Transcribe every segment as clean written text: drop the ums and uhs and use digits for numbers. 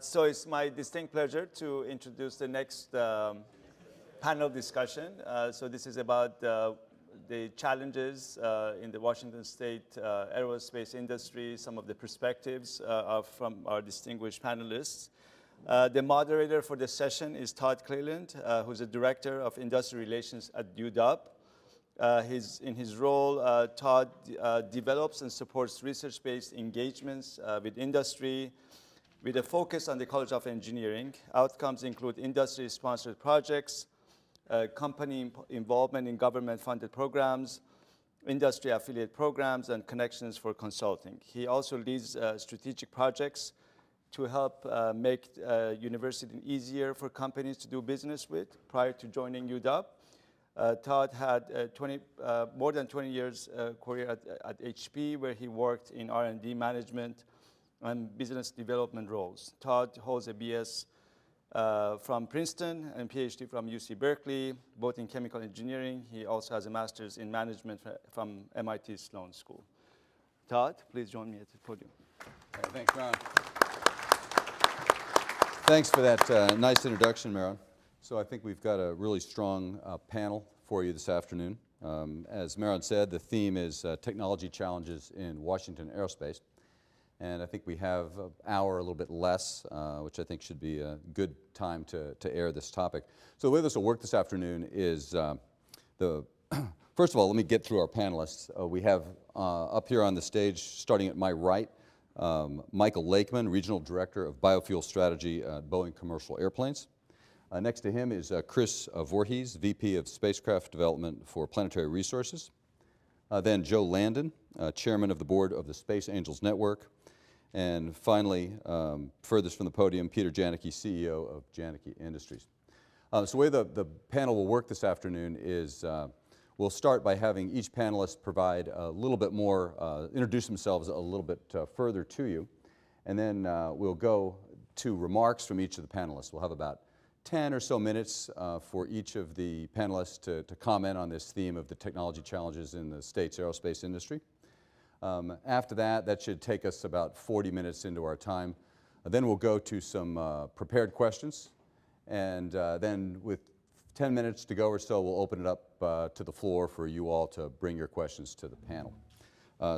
So it's my distinct pleasure to introduce the next panel discussion. So this is about the challenges in the Washington State aerospace industry, some of the perspectives from our distinguished panelists. The moderator for the session is Todd Cleland, who's the Director of Industry Relations at UW. In his role, Todd develops and supports research-based engagements with industry with a focus on the College of Engineering. Outcomes include industry-sponsored projects, company involvement in government-funded programs, industry affiliate programs, and connections for consulting. He also leads strategic projects to help make university easier for companies to do business with. Prior to joining UW, Todd had more than 20 years career at HP, where he worked in R&D management and business development roles. Todd holds a BS from Princeton and PhD from UC Berkeley, both in chemical engineering. He also has a master's in management from MIT Sloan School. Todd, please join me at the podium. Hey, thanks, Maron. Thanks for that nice introduction, Maron. So I think we've got a really strong panel for you this afternoon. As Maron said, the theme is technology challenges in Washington aerospace. And I think we have an hour, a little bit less, which I think should be a good time to air this topic. So the way this will work this afternoon is first of all, let me get through our panelists. We have up here on the stage, starting at my right, Michael Lakeman, Regional Director of Biofuel Strategy at Boeing Commercial Airplanes. Next to him is Chris Voorhees, VP of Spacecraft Development for Planetary Resources. Then Joe Landon, Chairman of the Board of the Space Angels Network. And finally, furthest from the podium, Peter Janicki, CEO of Janicki Industries. So the way the panel will work this afternoon is we'll start by having each panelist provide a little bit more, introduce themselves a little bit further to you. And then we'll go to remarks from each of the panelists. We'll have about 10 or so minutes for each of the panelists to comment on this theme of the technology challenges in the state's aerospace industry. After that should take us about 40 minutes into our time. Then we'll go to some prepared questions. And then with 10 minutes to go or so, we'll open it up to the floor for you all to bring your questions to the panel.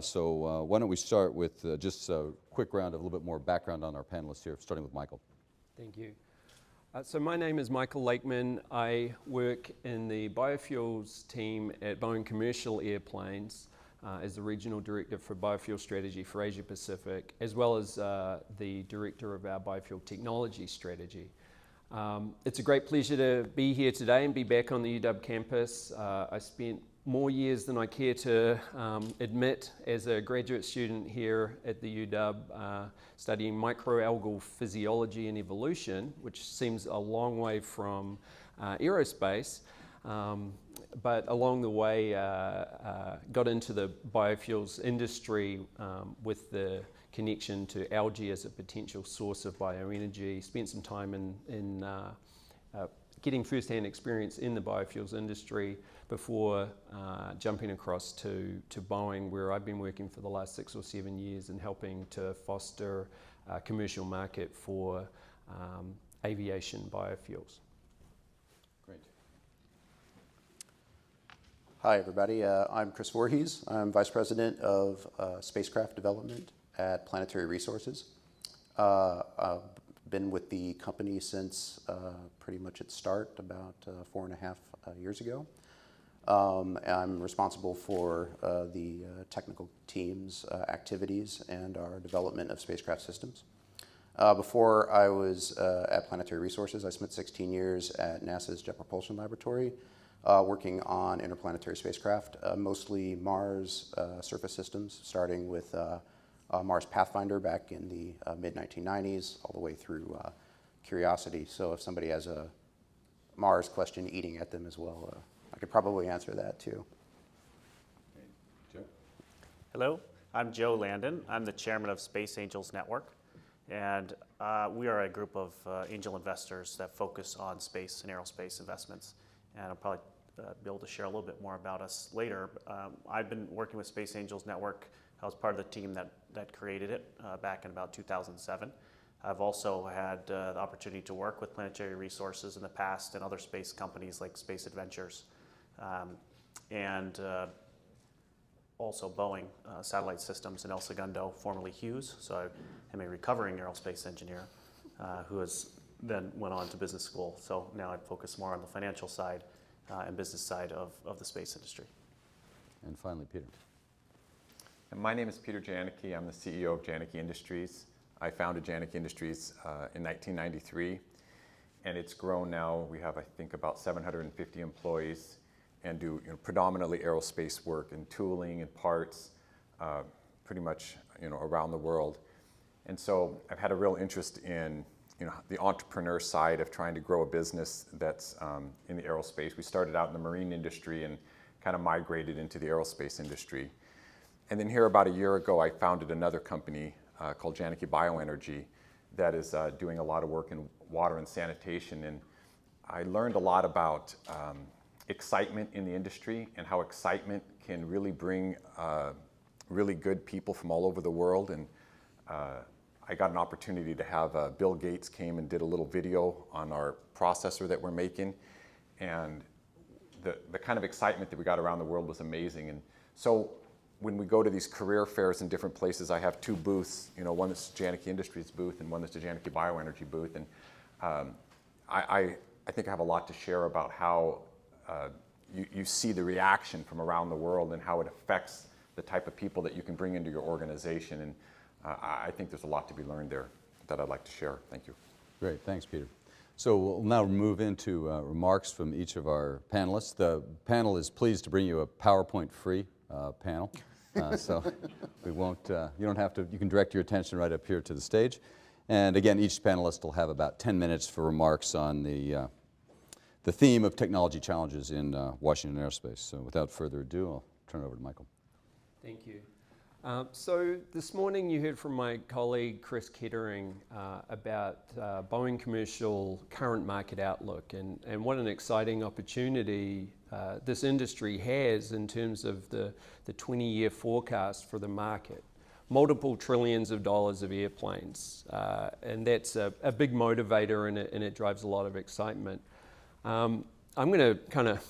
So why don't we start with just a quick round of a little bit more background on our panelists here, starting with Michael. Thank you. So my name is Michael Lakeman. I work in the biofuels team at Boeing Commercial Airplanes as the Regional Director for Biofuel Strategy for Asia Pacific, as well as the Director of our Biofuel Technology Strategy. It's a great pleasure to be here today and be back on the UW campus. I spent more years than I care to admit as a graduate student here at the UW studying microalgal physiology and evolution, which seems a long way from aerospace. But along the way, got into the biofuels industry with the connection to algae as a potential source of bioenergy. Spent some time in getting first-hand experience in the biofuels industry before jumping across to Boeing, where I've been working for the last 6 or 7 years and helping to foster a commercial market for aviation biofuels. Great. Hi, everybody. I'm Chris Voorhees. I'm Vice President of Spacecraft Development at Planetary Resources. I've been with the company since pretty much its start, about 4.5 years ago. I'm responsible for the technical team's activities and our development of spacecraft systems. Before I was at Planetary Resources, I spent 16 years at NASA's Jet Propulsion Laboratory working on interplanetary spacecraft, mostly Mars surface systems, starting with Mars Pathfinder back in the mid-1990s, all the way through Curiosity. So if somebody has a Mars question eating at them as well, I could probably answer that too. Okay. Joe? Hello, I'm Joe Landon. I'm the chairman of Space Angels Network. And we are a group of angel investors that focus on space and aerospace investments. And I'll probably be able to share a little bit more about us later. I've been working with Space Angels Network. I was part of the team that created it back in about 2007. I've also had the opportunity to work with Planetary Resources in the past and other space companies like Space Adventures, and also Boeing Satellite Systems in El Segundo, formerly Hughes. So I am a recovering aerospace engineer who has then went on to business school. So now I focus more on the financial side and business side of the space industry. And finally, Peter. And my name is Peter Janicki. I'm the CEO of Janicki Industries. I founded Janicki Industries in 1993, and it's grown now. We have, I think, about 750 employees and do predominantly aerospace work and tooling and parts, pretty much around the world. And so I've had a real interest in the entrepreneur side of trying to grow a business that's in the aerospace. We started out in the marine industry and kind of migrated into the aerospace industry. And then here about a year ago, I founded another company called Janicki Bioenergy that is doing a lot of work in water and sanitation. And I learned a lot about excitement in the industry and how excitement can really bring really good people from all over the world. And I got an opportunity to have Bill Gates came and did a little video on our processor that we're making. And the kind of excitement that we got around the world was amazing. And so when we go to these career fairs in different places, I have two booths, one that's Janicki Industries booth and one that's the Janicki Bioenergy booth. And I think I have a lot to share about how you see the reaction from around the world and how it affects the type of people that you can bring into your organization. And I think there's a lot to be learned there that I'd like to share. Thank you. Great, thanks, Peter. So we'll now move into remarks from each of our panelists. The panel is pleased to bring you a PowerPoint-free panel, so we won't. You don't have to. You can direct your attention right up here to the stage. And again, each panelist will have about 10 minutes for remarks on the theme of technology challenges in Washington Aerospace. So without further ado, I'll turn it over to Michael. Thank you. So this morning you heard from my colleague Chris Kettering about Boeing Commercial current market outlook and what an exciting opportunity this industry has in terms of the 20-year forecast for the market. Multiple trillions of dollars of airplanes, and that's a big motivator and it drives a lot of excitement. I'm going to kind of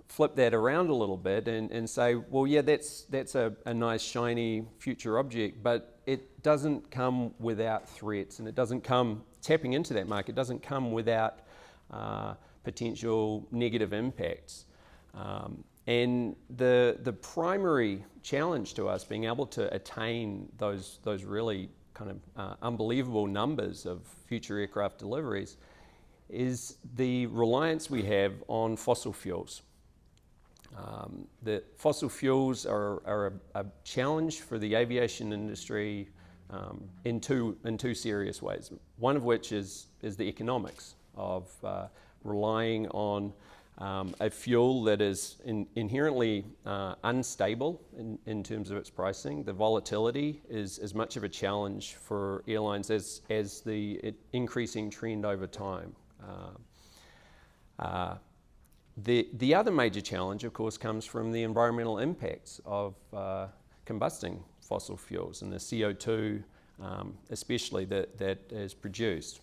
flip that around a little bit and say, well, yeah, that's a nice shiny future object, but it doesn't come without threats, and it doesn't come tapping into that market. Doesn't come without potential negative impacts. And the primary challenge to us being able to attain those really kind of unbelievable numbers of future aircraft deliveries is the reliance we have on fossil fuels. The fossil fuels are a challenge for the aviation industry in two serious ways. One of which is the economics of relying on a fuel that is inherently unstable in terms of its pricing. The volatility is as much of a challenge for airlines as the increasing trend over time. The other major challenge, of course, comes from the environmental impacts of combusting fossil fuels and the CO2 especially that is produced.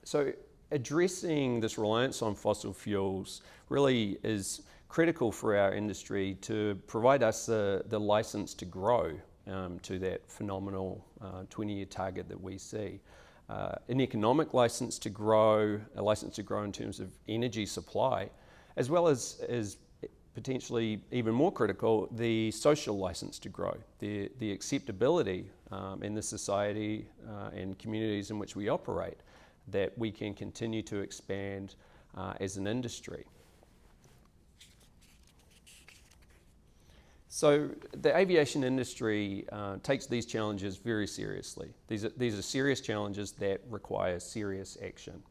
So addressing this reliance on fossil fuels really is critical for our industry to provide us the license to grow to that phenomenal 20-year target that we see. An economic license to grow, a license to grow in terms of energy supply, as well as potentially even more critical, the social license to grow, the acceptability in the society and communities in which we operate, that we can continue to expand as an industry. So the aviation industry takes these challenges very seriously. These are serious challenges that require serious action.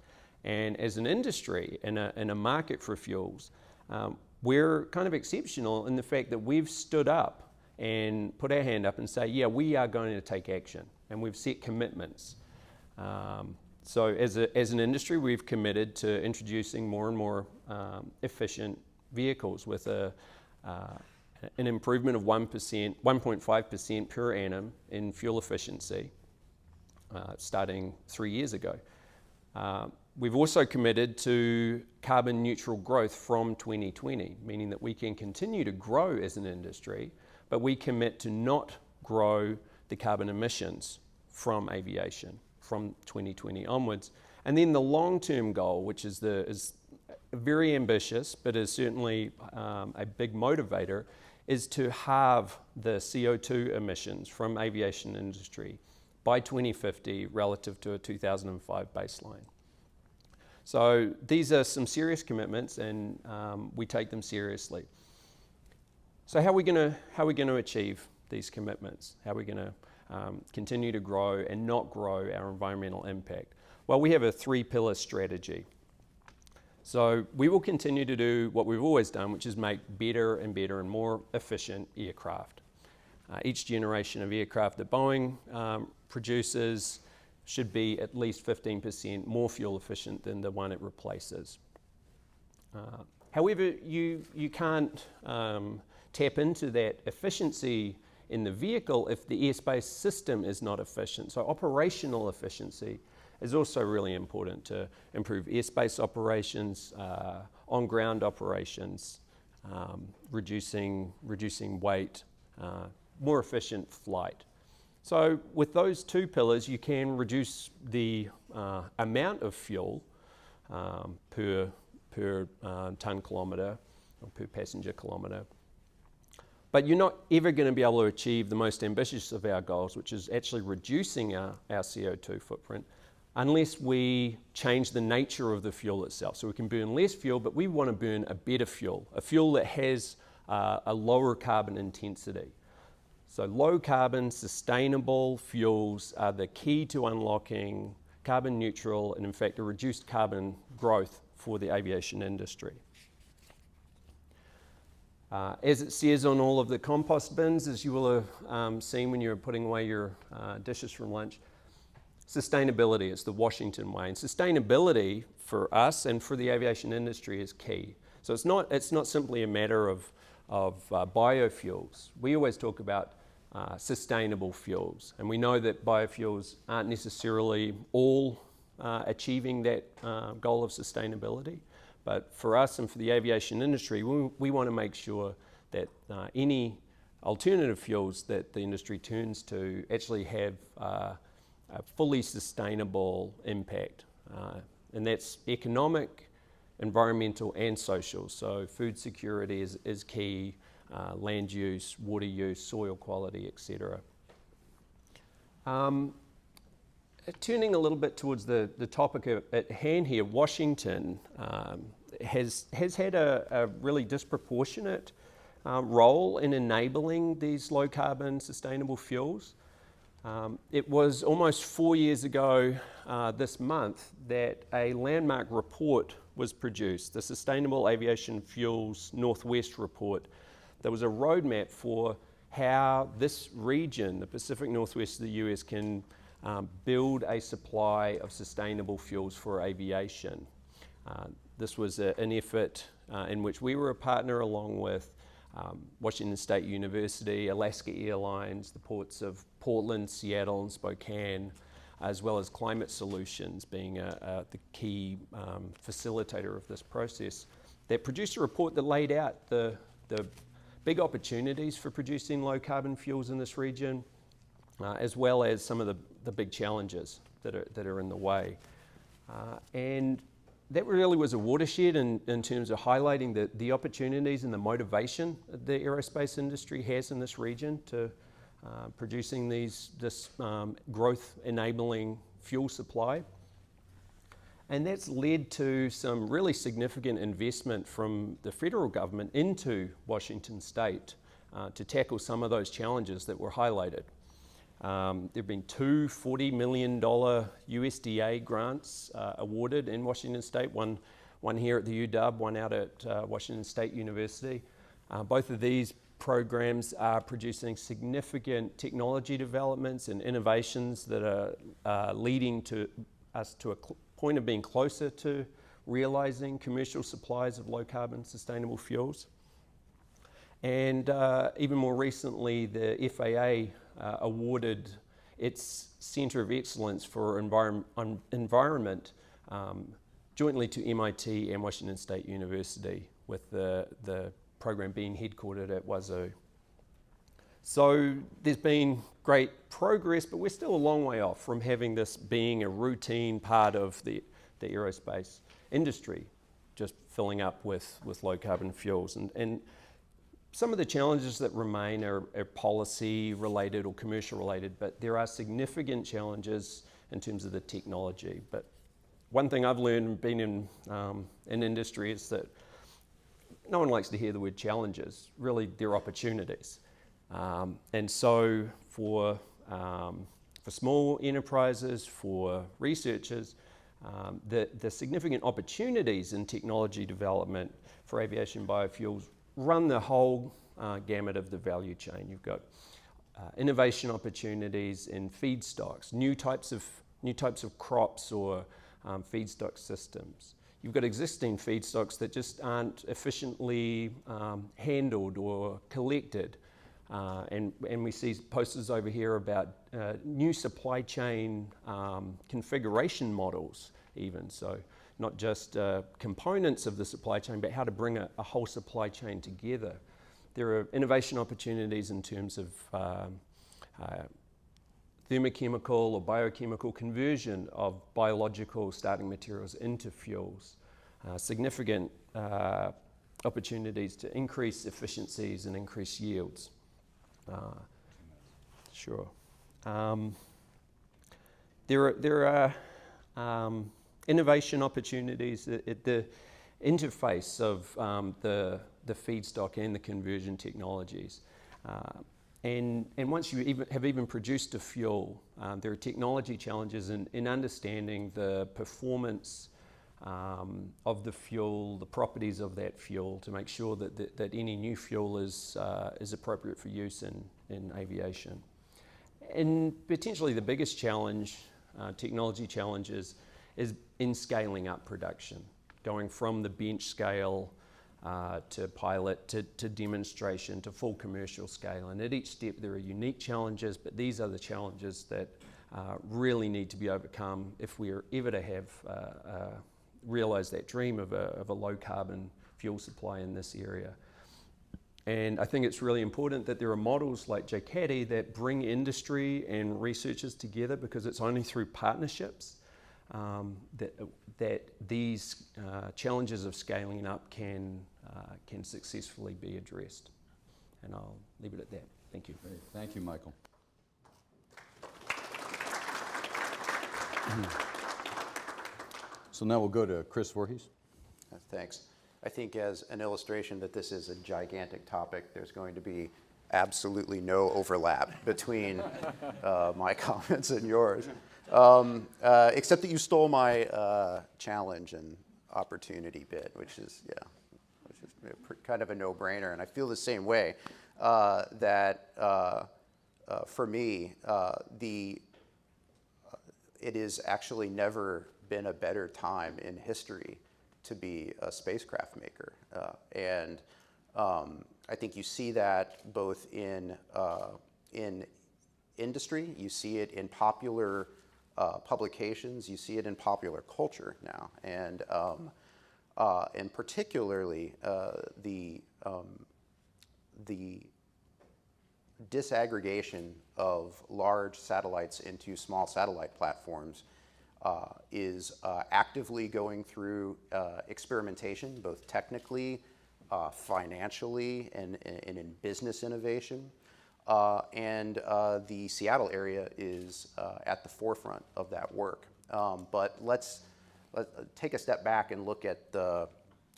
And as an industry in a market for fuels, we're kind of exceptional in the fact that we've stood up and put our hand up and say, yeah, we are going to take action. And we've set commitments. So as an industry, we've committed to introducing more and more efficient vehicles with an improvement of 1.5% per annum in fuel efficiency. starting 3 years ago. We've also committed to carbon neutral growth from 2020, meaning that we can continue to grow as an industry, but we commit to not grow the carbon emissions from aviation from 2020 onwards. And then the long-term goal, which is very ambitious, but is certainly a big motivator, is to halve the CO2 emissions from aviation industry by 2050 relative to a 2005 baseline. So these are some serious commitments, and we take them seriously. So how are we going to achieve these commitments? How are we going to continue to grow and not grow our environmental impact? Well, we have a 3-pillar strategy. So we will continue to do what we've always done, which is make better and better and more efficient aircraft. Each generation of aircraft that Boeing produces should be at least 15% more fuel efficient than the one it replaces. However, you can't tap into that efficiency in the vehicle if the airspace system is not efficient. So operational efficiency is also really important to improve airspace operations, on-ground operations, reducing weight, more efficient flight. So with those 2 pillars, you can reduce the amount of fuel per ton kilometre or per passenger kilometre. But you're not ever going to be able to achieve the most ambitious of our goals, which is actually reducing our CO2 footprint, unless we change the nature of the fuel itself. So we can burn less fuel, but we want to burn a better fuel, a fuel that has a lower carbon intensity. So low carbon, sustainable fuels are the key to unlocking carbon neutral and in fact a reduced carbon growth for the aviation industry. As it says on all of the compost bins, as you will have seen when you're putting away your dishes from lunch, sustainability is the Washington way. And sustainability for us and for the aviation industry is key. So it's not simply a matter of biofuels. We always talk about sustainable fuels, and we know that biofuels aren't necessarily all achieving that goal of sustainability. But for us and for the aviation industry, we want to make sure that any alternative fuels that the industry turns to actually have a fully sustainable impact. And that's economic, environmental and social. So food security is key, land use, water use, soil quality, etc. Turning a little bit towards the topic at hand here, Washington has had a really disproportionate role in enabling these low carbon sustainable fuels. It was almost 4 years ago this month that a landmark report was produced, the Sustainable Aviation Fuels Northwest report. There was a roadmap for how this region, the Pacific Northwest of the US, can build a supply of sustainable fuels for aviation. This was an effort in which we were a partner along with Washington State University, Alaska Airlines, the ports of Portland, Seattle and Spokane, as well as Climate Solutions being the key facilitator of this process, that produced a report that laid out the big opportunities for producing low carbon fuels in this region, as well as some of the big challenges that are in the way. And that really was a watershed in terms of highlighting the opportunities and the motivation the aerospace industry has in this region to producing this growth enabling fuel supply. And that's led to some really significant investment from the federal government into Washington State to tackle some of those challenges that were highlighted. There have been 2 $40 million USDA grants awarded in Washington State, one here at the UW, one out at Washington State University. Both of these programs are producing significant technology developments and innovations that are leading to us to a point of being closer to realizing commercial supplies of low carbon sustainable fuels. And even more recently, the FAA awarded its Center of Excellence for Environment jointly to MIT and Washington State University, with the program being headquartered at Wazoo. So there's been great progress, but we're still a long way off from having this being a routine part of the aerospace industry, just filling up with low carbon fuels. And some of the challenges that remain are policy related or commercial related, but there are significant challenges in terms of the technology. But one thing I've learned being in industry is that no one likes to hear the word challenges. Really, they're opportunities. And so for small enterprises, for researchers, the significant opportunities in technology development for aviation biofuels run the whole gamut of the value chain. You've got innovation opportunities in feedstocks, new types of crops or feedstock systems. You've got existing feedstocks that just aren't efficiently handled or collected. And we see posters over here about new supply chain configuration models even. So not just components of the supply chain, but how to bring a whole supply chain together. There are innovation opportunities in terms of thermochemical or biochemical conversion of biological starting materials into fuels. Significant opportunities to increase efficiencies and increase yields. Sure. There are innovation opportunities at the interface of the feedstock and the conversion technologies. And once you have even produced a fuel, there are technology challenges in understanding the performance of the fuel, the properties of that fuel, to make sure that any new fuel is appropriate for use in aviation. And potentially the biggest challenge, technology challenges, is in scaling up production, going from the bench scale to pilot, to demonstration, to full commercial scale. And at each step there are unique challenges, but these are the challenges that really need to be overcome if we are ever to have realize that dream of a low carbon fuel supply in this area. And I think it's really important that there are models like JCATI that bring industry and researchers together, because it's only through partnerships that these challenges of scaling up can successfully be addressed. And I'll leave it at that. Thank you. Great. Thank you, Michael. So now we'll go to Chris Voorhees. Thanks. I think as an illustration that this is a gigantic topic, there's going to be absolutely no overlap between my comments and yours, except that you stole my challenge and opportunity bit, which is kind of a no-brainer. And I feel the same way, that for me, it is actually never been a better time in history to be a spacecraft maker. And I think you see that both in industry, you see it in popular publications, you see it in popular culture now. And particularly the disaggregation of large satellites into small satellite platforms is actively going through experimentation, both technically, financially, and in business innovation. And the Seattle area is at the forefront of that work. But let's take a step back and look at the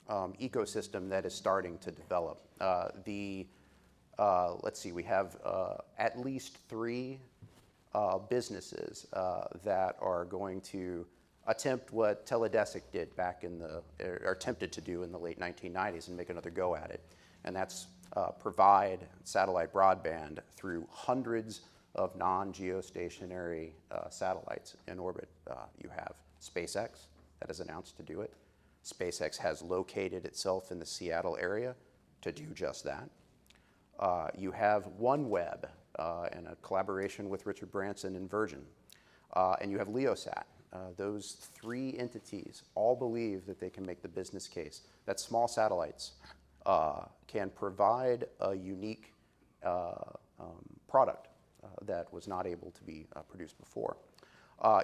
ecosystem that is starting to develop. Let's see, we have at least 3 businesses that are going to attempt what Teledesic did back or attempted to do in the late 1990s and make another go at it. And that's provide satellite broadband through hundreds of non-geostationary satellites in orbit. You have SpaceX that has announced to do it. SpaceX has located itself in the Seattle area to do just that. You have OneWeb and a collaboration with Richard Branson and Virgin. And you have LeoSat. Those three entities all believe that they can make the business case that small satellites can provide a unique product that was not able to be produced before.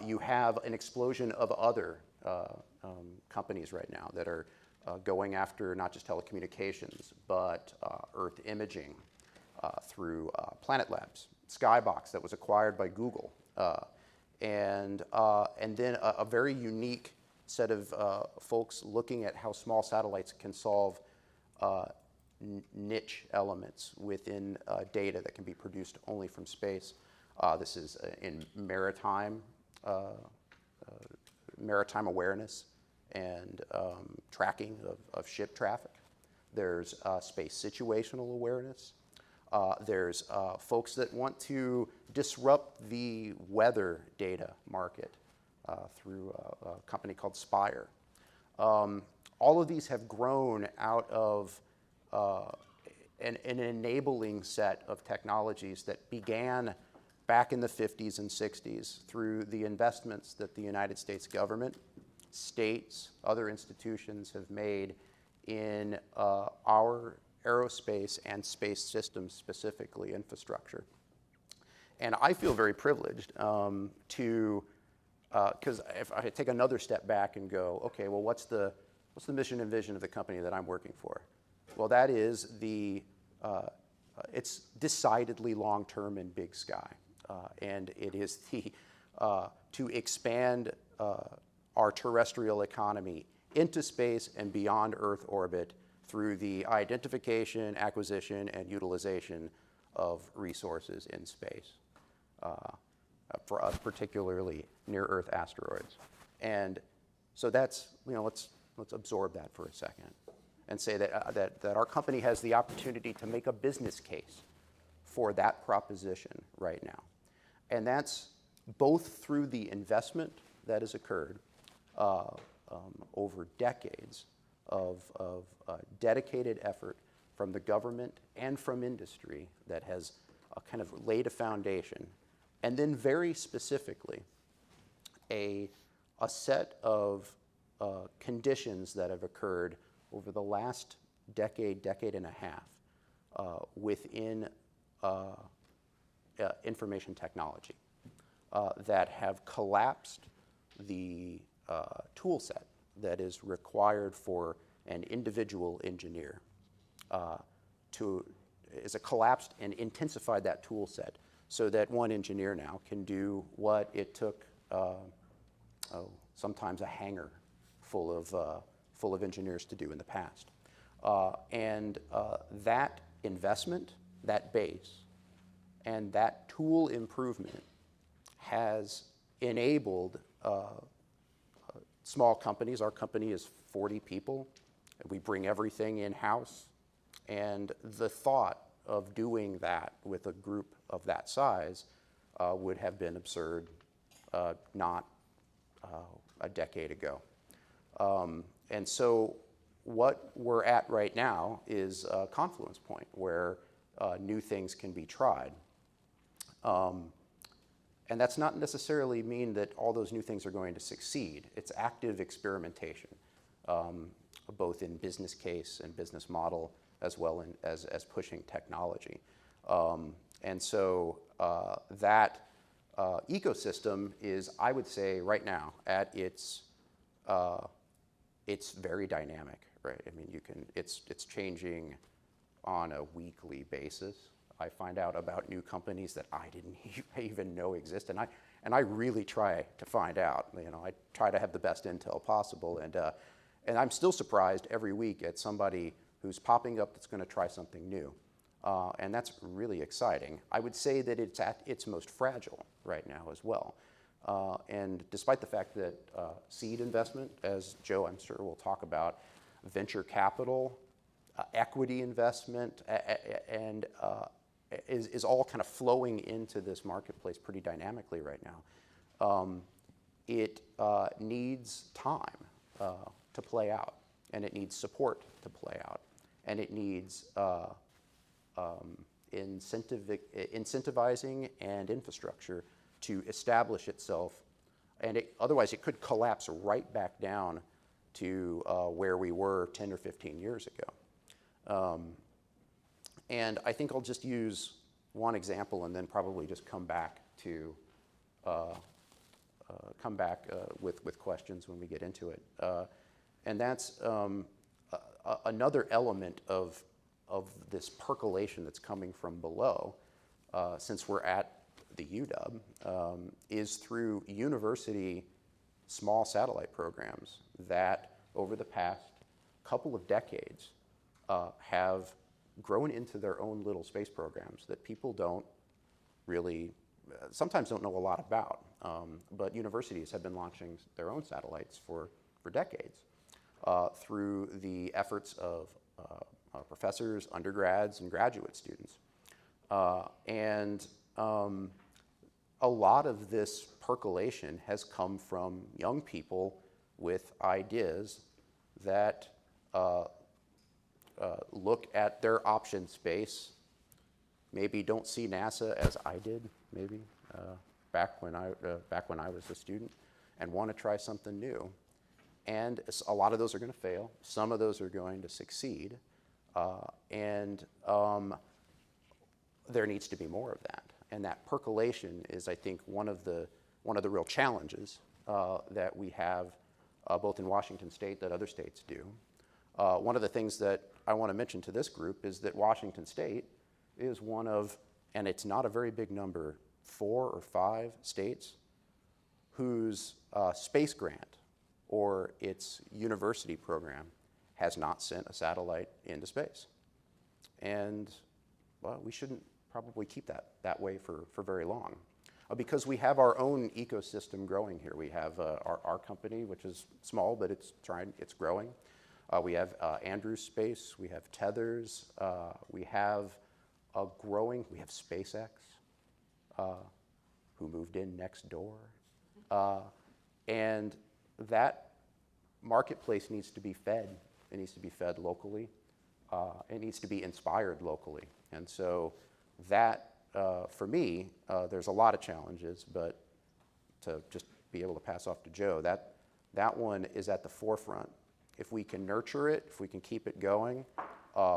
You have an explosion of other companies right now that are going after not just telecommunications, but Earth imaging through Planet Labs, Skybox that was acquired by Google, and then a very unique set of folks looking at how small satellites can solve niche elements within data that can be produced only from space. This is in maritime awareness and tracking of ship traffic. There's space situational awareness. There's folks that want to disrupt the weather data market through a company called Spire. All of these have grown out of an enabling set of technologies that began back in the 50s and 60s through the investments that the United States government, states, other institutions have made in our aerospace and space systems, specifically infrastructure. And I feel very privileged because if I take another step back and go, okay, well, what's the mission and vision of the company that I'm working for? Well, that is it's decidedly long-term and big sky. And it is to expand our terrestrial economy into space and beyond Earth orbit through the identification, acquisition, and utilization of resources in space, for us particularly near-Earth asteroids. And so that's, let's absorb that for a second and say that our company has the opportunity to make a business case for that proposition right now. And that's both through the investment that has occurred over decades of dedicated effort from the government and from industry that has kind of laid a foundation, and then very specifically a set of conditions that have occurred over the last decade and a half within information technology that have collapsed the tool set that is required for an individual engineer is a collapsed and intensified that tool set so that one engineer now can do what it took sometimes a hangar full of engineers to do in the past. And that investment, that base, and that tool improvement has enabled small companies. Our company is 40 people. We bring everything in-house. And the thought of doing that with a group of that size would have been absurd not a decade ago. And so what we're at right now is a confluence point where new things can be tried. And that's not necessarily mean that all those new things are going to succeed. It's active experimentation, both in business case and business model, as well as pushing technology. And so that ecosystem is, I would say, right now at it's very dynamic, right? I mean, it's changing on a weekly basis. I find out about new companies that I didn't even know exist, and I really try to find out. I try to have the best intel possible, and I'm still surprised every week at somebody who's popping up that's going to try something new, and that's really exciting. I would say that it's at its most fragile right now as well, and despite the fact that seed investment, as Joe I'm sure will talk about, venture capital, equity investment, and is all kind of flowing into this marketplace pretty dynamically right now. It needs time to play out, and it needs support to play out, and it needs incentivizing and infrastructure to establish itself, and otherwise it could collapse right back down to where we were 10 or 15 years ago. And I think I'll just use one example and then probably just come back to with questions when we get into it. And that's another element of this percolation that's coming from below, since we're at the UW, is through university small satellite programs that over the past couple of decades have grown into their own little space programs that people don't really, sometimes don't know a lot about. But universities have been launching their own satellites for decades through the efforts of professors, undergrads, and graduate students. And a lot of this percolation has come from young people with ideas that look at their option space, maybe don't see NASA as I did, maybe back when I was a student, and want to try something new. And a lot of those are going to fail. Some of those are going to succeed, and there needs to be more of that. And that percolation is, I think, one of the real challenges that we have both in Washington State that other states do. One of the things that I want to mention to this group is that Washington State is one of, and it's not a very big number, 4 or 5 states whose space grant or its university program has not sent a satellite into space. And well, we shouldn't probably keep that way for very long. Because we have our own ecosystem growing here. We have our company, which is small, but it's growing. We have Andrews Space, we have Tethers, we have SpaceX, who moved in next door. And that marketplace needs to be fed. It needs to be fed locally. It needs to be inspired locally. And so that, for me, there's a lot of challenges, but to just be able to pass off to Joe, that one is at the forefront. If we can nurture it, if we can keep it going,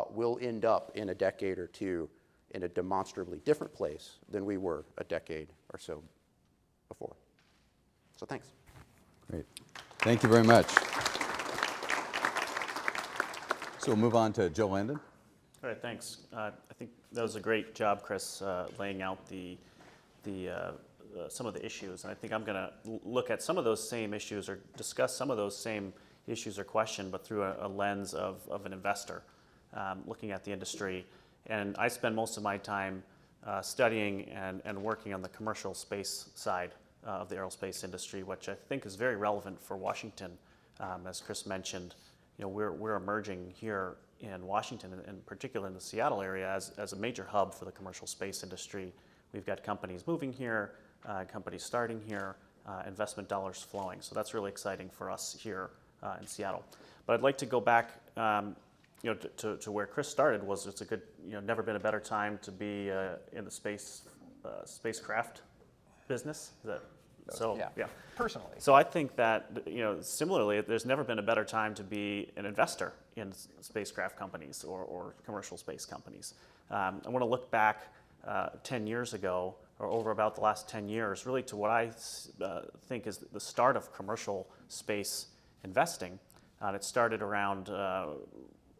we'll end up in a decade or two in a demonstrably different place than we were a decade or so before. So thanks. Great. Thank you very much. So we'll move on to Joe Landon. All right, thanks. I think that was a great job, Chris, laying out some of the issues. And I think I'm going to look at some of those same issues or discuss some of those same issues or question, but through a lens of an investor looking at the industry. And I spend most of my time studying and working on the commercial space side of the aerospace industry, which I think is very relevant for Washington. As Chris mentioned, we're emerging here in Washington, and in particular in the Seattle area, as a major hub for the commercial space industry. We've got companies moving here, companies starting here, investment dollars flowing. So that's really exciting for us here in Seattle. But I'd like to go back to where Chris started. It's a good, never been a better time to be in the spacecraft business. Is that so? Yeah. Personally. So I think that, similarly, there's never been a better time to be an investor in spacecraft companies or commercial space companies. I want to look back 10 years ago, or over about the last 10 years, really to what I think is the start of commercial space investing. It started around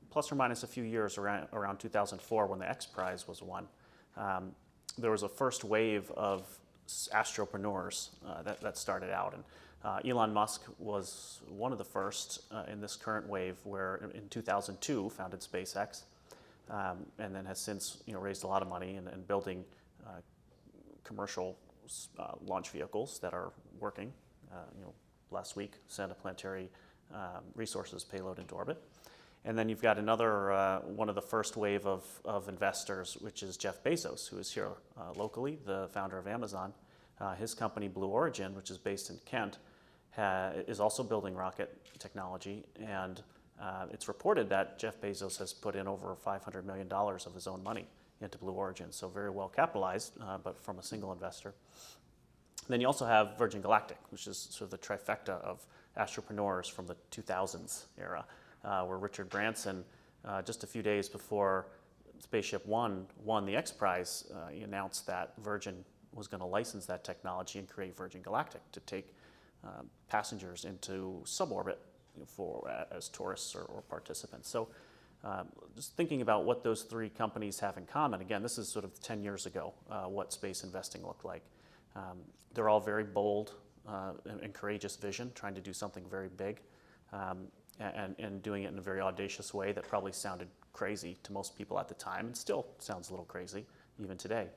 plus or minus a few years around 2004 when the X Prize was won. There was a first wave of astropreneurs that started out, and Elon Musk was one of the first in this current wave, where in 2002 founded SpaceX, and then has since raised a lot of money and building commercial launch vehicles that are working. Last week sent a Planetary resources payload into orbit. And then you've got another one of the first wave of investors, which is Jeff Bezos, who is here locally, the founder of Amazon. His company, Blue Origin, which is based in Kent, is also building rocket technology. And it's reported that Jeff Bezos has put in over $500 million of his own money into Blue Origin. So very well capitalized, but from a single investor. Then you also have Virgin Galactic, which is sort of the trifecta of entrepreneurs from the 2000s era, where Richard Branson, just a few days before Spaceship One won the X Prize, he announced that Virgin was going to license that technology and create Virgin Galactic to take passengers into suborbit as tourists or participants. So just thinking about what those three companies have in common, again, this is sort of 10 years ago, what space investing looked like. They're all very bold and courageous vision, trying to do something very big, and doing it in a very audacious way that probably sounded crazy to most people at the time, and still sounds a little crazy even today.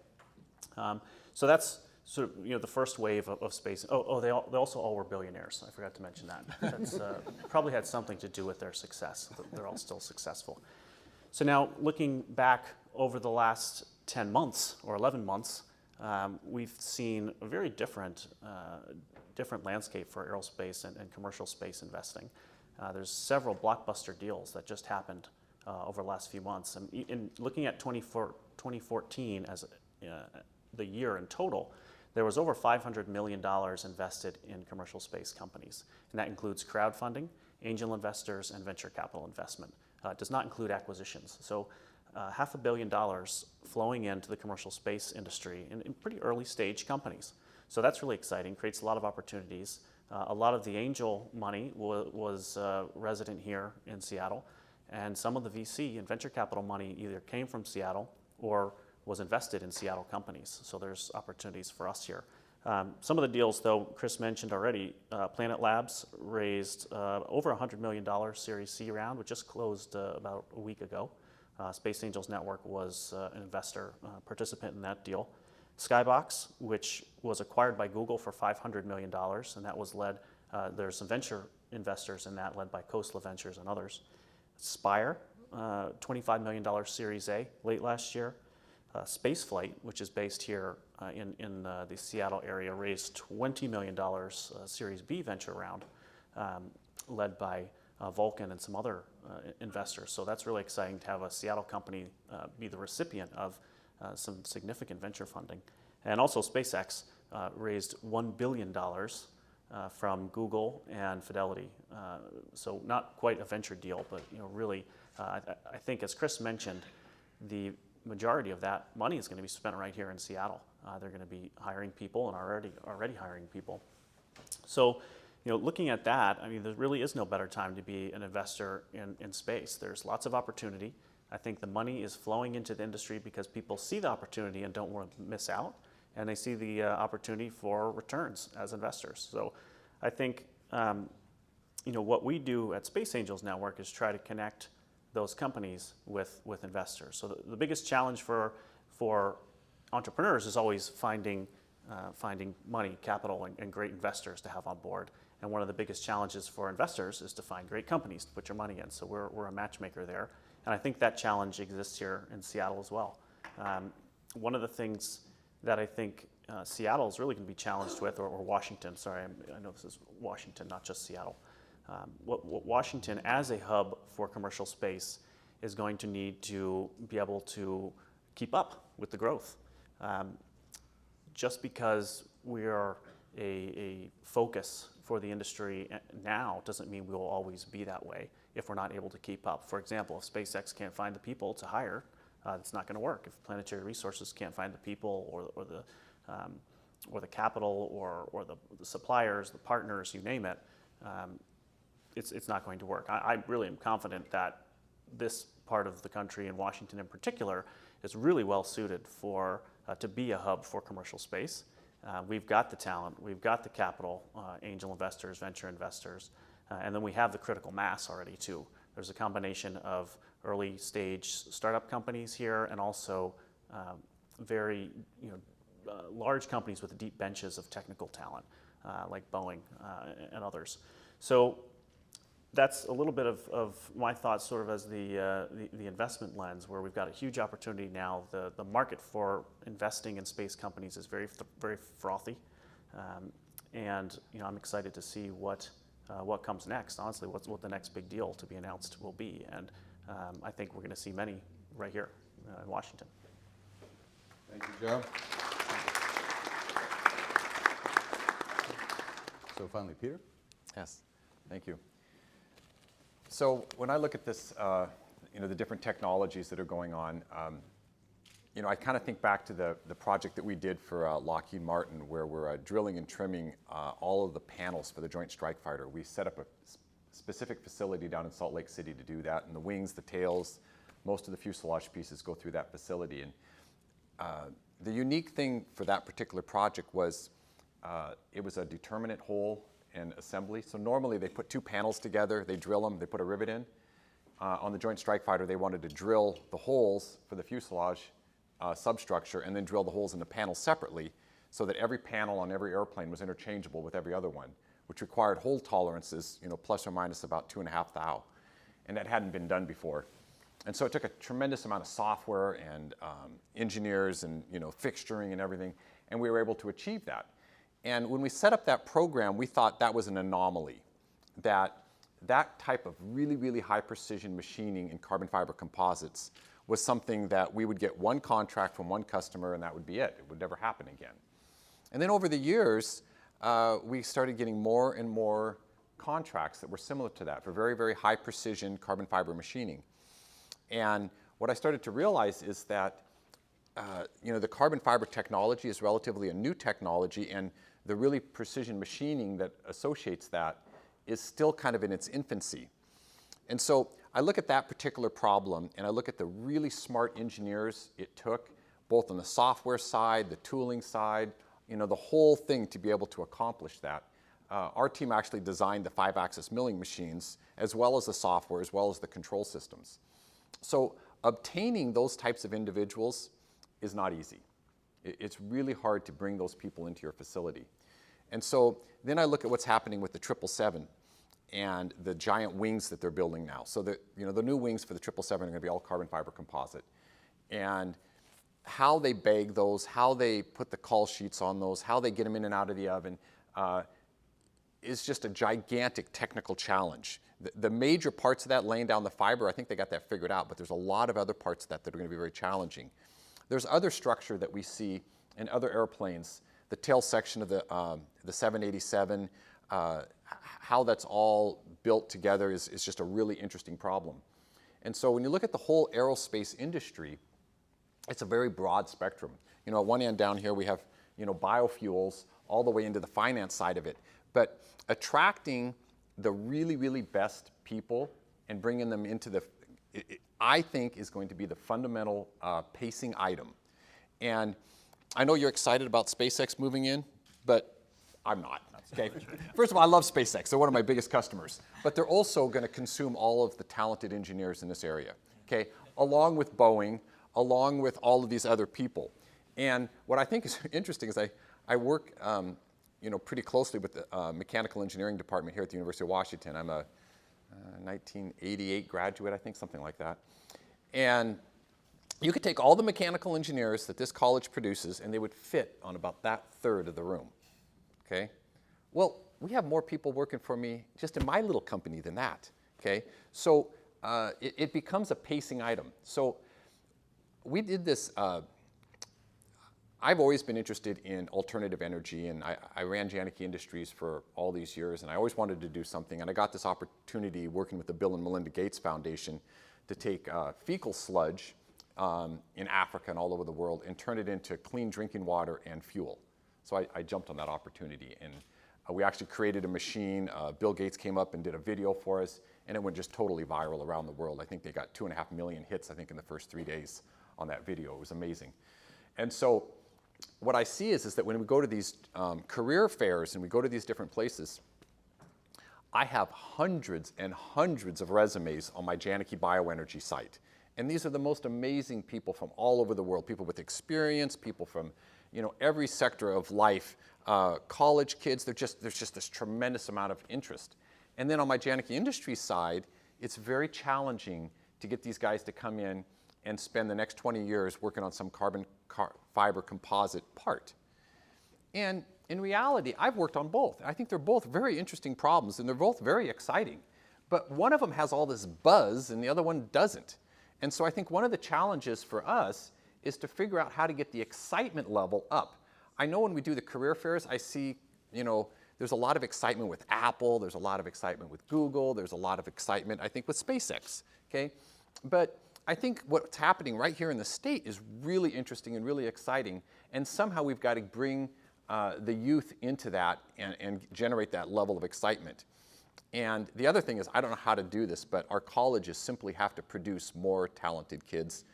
So that's sort of the first wave of space. They also all were billionaires. I forgot to mention that. That's probably had something to do with their success. They're all still successful. So now looking back over the last 10 months or 11 months, we've seen a very different landscape for aerospace and commercial space investing. There's several blockbuster deals that just happened over the last few months. And in looking at 2014 as the year in total, there was over $500 million invested in commercial space companies. And that includes crowdfunding, angel investors, and venture capital investment. It does not include acquisitions. So $500 million flowing into the commercial space industry in pretty early stage companies. So that's really exciting, creates a lot of opportunities. A lot of the angel money was resident here in Seattle, and some of the VC and venture capital money either came from Seattle or was invested in Seattle companies. So there's opportunities for us here. Some of the deals, though, Chris mentioned already, Planet Labs raised over $100 million Series C round, which just closed about a week ago. Space Angels Network was an investor participant in that deal. Skybox, which was acquired by Google for $500 million, and that was led, there's some venture investors in that, led by Khosla Ventures and others. Spire, $25 million Series A late last year. Spaceflight, which is based here in the Seattle area, raised $20 million Series B venture round, led by Vulcan and some other investors. So that's really exciting to have a Seattle company be the recipient of some significant venture funding. And also SpaceX raised $1 billion from Google and Fidelity. So not quite a venture deal, but really, I think as Chris mentioned, the majority of that money is going to be spent right here in Seattle. They're going to be hiring people and already hiring people. So, looking at that, I mean, there really is no better time to be an investor in space. There's lots of opportunity. I think the money is flowing into the industry because people see the opportunity and don't want to miss out, and they see the opportunity for returns as investors. So I think what we do at Space Angels Network is try to connect those companies with investors. So the biggest challenge for entrepreneurs is always finding money, capital, and great investors to have on board. And one of the biggest challenges for investors is to find great companies to put your money in. So we're a matchmaker there. And I think that challenge exists here in Seattle as well. One of the things that I think Seattle is really going to be challenged with, or Washington, sorry, I know this is Washington, not just Seattle. What Washington as a hub for commercial space is going to need to be able to keep up with the growth. Just because we are a focus for the industry now doesn't mean we will always be that way if we're not able to keep up. For example, if SpaceX can't find the people to hire, it's not going to work. If Planetary Resources can't find the people or the capital or the suppliers, the partners, you name it, it's not going to work. I really am confident that this part of the country, and Washington in particular, is really well suited to be a hub for commercial space. We've got the talent, we've got the capital, angel investors, venture investors, and then we have the critical mass already too. There's a combination of early stage startup companies here and also very large companies with deep benches of technical talent like Boeing and others. So that's a little bit of my thoughts sort of as the investment lens, where we've got a huge opportunity now. The market for investing in space companies is very, very frothy. And I'm excited to see what comes next, honestly, what the next big deal to be announced will be. And I think we're going to see many right here in Washington. Thank you, Joe. So finally, Peter. Yes, thank you. So when I look at this, the different technologies that are going on, I kind of think back to the project that we did for Lockheed Martin, where we're drilling and trimming all of the panels for the Joint Strike Fighter. We set up a specific facility down in Salt Lake City to do that, and the wings, the tails, most of the fuselage pieces go through that facility. And the unique thing for that particular project was it was a determinate hole and assembly. So normally they put two panels together, they drill them, they put a rivet in. On the Joint Strike Fighter, they wanted to drill the holes for the fuselage substructure and then drill the holes in the panels separately so that every panel on every airplane was interchangeable with every other one, which required hole tolerances, plus or minus about 2.5 thou. And that hadn't been done before. And so it took a tremendous amount of software and engineers and fixturing and everything, and we were able to achieve that. And when we set up that program, we thought that was an anomaly, that type of really, really high precision machining in carbon fiber composites was something that we would get one contract from one customer and that would be it. It would never happen again. And then over the years, we started getting more and more contracts that were similar to that for very, very high precision carbon fiber machining. And what I started to realize is that the carbon fiber technology is relatively a new technology, and the really precision machining that associates that is still kind of in its infancy. And so I look at that particular problem, and I look at the really smart engineers it took, both on the software side, the tooling side, the whole thing to be able to accomplish that. Our team actually designed the 5-axis milling machines, as well as the software, as well as the control systems. So obtaining those types of individuals is not easy. It's really hard to bring those people into your facility. And so then I look at what's happening with the 777 and the giant wings that they're building now. So the new wings for the 777 are going to be all carbon fiber composite. And how they bag those, how they put the call sheets on those, how they get them in and out of the oven is just a gigantic technical challenge. The major parts of that, laying down the fiber, I think they got that figured out, but there's a lot of other parts of that that are going to be very challenging. There's other structure that we see in other airplanes. The tail section of the 787, how that's all built together is just a really interesting problem. And so when you look at the whole aerospace industry, it's a very broad spectrum. At one end down here we have biofuels all the way into the finance side of it. But attracting the really, really best people and bringing them into I think is going to be the fundamental pacing item. And I know you're excited about SpaceX moving in, but I'm not. Okay. First of all, I love SpaceX. They're one of my biggest customers. But they're also going to consume all of the talented engineers in this area, okay, along with Boeing, along with all of these other people. And what I think is interesting is I work pretty closely with the mechanical engineering department here at the University of Washington. I'm a 1988 graduate, I think, something like that. And you could take all the mechanical engineers that this college produces and they would fit on about that third of the room, okay? Well, we have more people working for me just in my little company than that, okay? So it becomes a pacing item. So we did this, I've always been interested in alternative energy, and I ran Janicki Industries for all these years, and I always wanted to do something, and I got this opportunity working with the Bill and Melinda Gates Foundation to take fecal sludge in Africa and all over the world and turn it into clean drinking water and fuel. So I jumped on that opportunity, and we actually created a machine. Bill Gates came up and did a video for us, and it went just totally viral around the world. I think they got 2.5 million hits, I think, in the first 3 days on that video. It was amazing. And so what I see is that when we go to these career fairs and we go to these different places, I have hundreds and hundreds of resumes on my Janicki Bioenergy site. And these are the most amazing people from all over the world, people with experience, people from every sector of life, college kids. There's just this tremendous amount of interest. And then on my Janicki Industries side, it's very challenging to get these guys to come in and spend the next 20 years working on some carbon fiber composite part. And in reality, I've worked on both. I think they're both very interesting problems, and they're both very exciting. But one of them has all this buzz, and the other one doesn't. And so I think one of the challenges for us is to figure out how to get the excitement level up. I know when we do the career fairs, I see, there's a lot of excitement with Apple, there's a lot of excitement with Google, there's a lot of excitement, I think, with SpaceX, okay? But I think what's happening right here in the state is really interesting and really exciting, and somehow we've got to bring the youth into that and generate that level of excitement. And the other thing is, I don't know how to do this, but our colleges simply have to produce more talented kids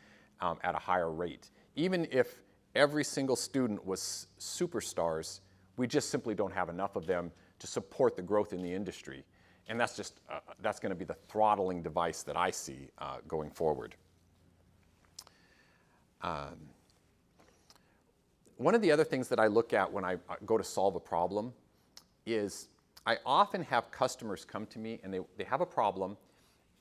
at a higher rate. Even if every single student was superstars, we just simply don't have enough of them to support the growth in the industry. And that's just, that's going to be the throttling device that I see going forward. One of the other things that I look at when I go to solve a problem is I often have customers come to me and they have a problem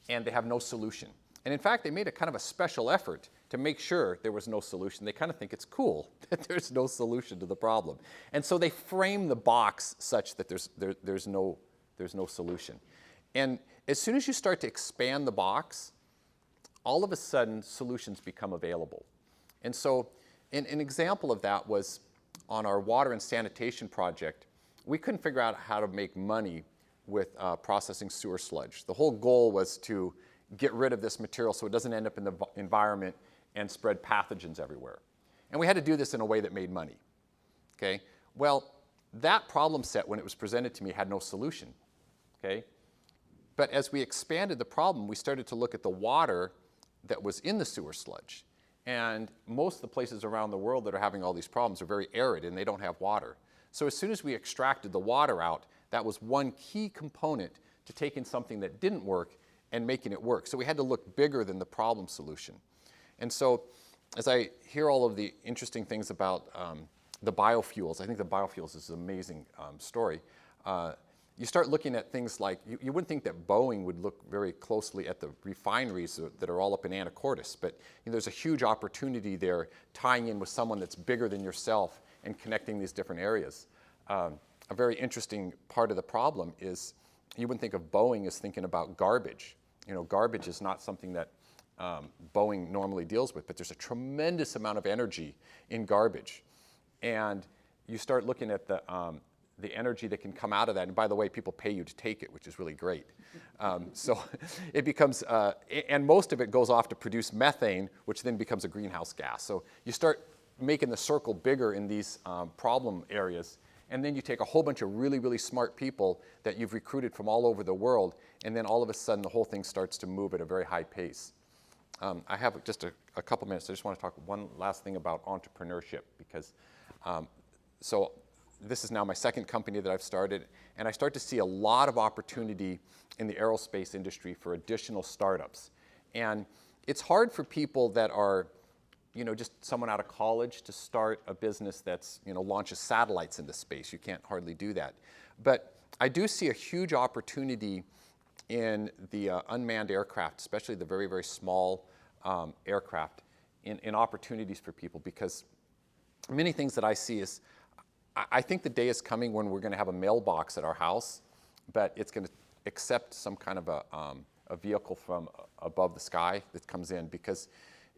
and they have no solution. And in fact, they made a kind of a special effort to make sure there was no solution. They kind of think it's cool that there's no solution to the problem. And so they frame the box such that there's no solution. And as soon as you start to expand the box, all of a sudden solutions become available. And so an example of that was on our water and sanitation project. We couldn't figure out how to make money with processing sewer sludge. The whole goal was to get rid of this material so it doesn't end up in the environment and spread pathogens everywhere. And we had to do this in a way that made money, okay? Well, that problem set, when it was presented to me, had no solution, okay? But as we expanded the problem, we started to look at the water that was in the sewer sludge. And most of the places around the world that are having all these problems are very arid and they don't have water. So as soon as we extracted the water out, that was one key component to taking something that didn't work and making it work. So we had to look bigger than the problem solution. And so as I hear all of the interesting things about the biofuels, I think the biofuels is an amazing story. You start looking at things like, you wouldn't think that Boeing would look very closely at the refineries that are all up in Anacortes, but there's a huge opportunity there tying in with someone that's bigger than yourself and connecting these different areas. A very interesting part of the problem is you wouldn't think of Boeing as thinking about garbage. Garbage is not something that Boeing normally deals with, but there's a tremendous amount of energy in garbage. And you start looking at the energy that can come out of that. And by the way, people pay you to take it, which is really great. So it becomes, and most of it goes off to produce methane, which then becomes a greenhouse gas. So you start making the circle bigger in these problem areas. And then you take a whole bunch of really, really smart people that you've recruited from all over the world, and then all of a sudden the whole thing starts to move at a very high pace. I have just a couple minutes. I just want to talk one last thing about entrepreneurship, because so this is now my second company that I've started, and I start to see a lot of opportunity in the aerospace industry for additional startups. And it's hard for people that are just someone out of college to start a business that's, launches satellites into space. You can't hardly do that. But I do see a huge opportunity in the unmanned aircraft, especially the very, very small aircraft, in opportunities for people, because many things that I see is, I think the day is coming when we're going to have a mailbox at our house, but it's going to accept some kind of a vehicle from above the sky that comes in, because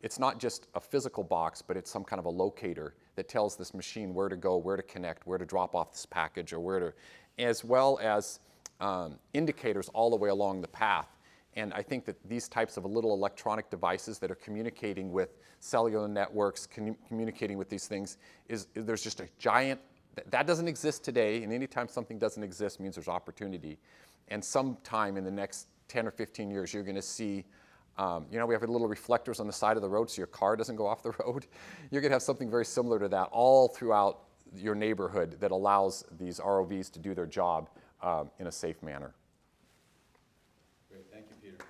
it's not just a physical box, but it's some kind of a locator that tells this machine where to go, where to connect, where to drop off this package, or where to, as well as indicators all the way along the path. And I think that these types of little electronic devices that are communicating with cellular networks, communicating with these things, there's just a giant, that doesn't exist today, and anytime something doesn't exist means there's opportunity. And sometime in the next 10 or 15 years, you're going to see, we have little reflectors on the side of the road so your car doesn't go off the road. You're going to have something very similar to that all throughout your neighborhood that allows these ROVs to do their job in a safe manner. Great, thank you, Peter.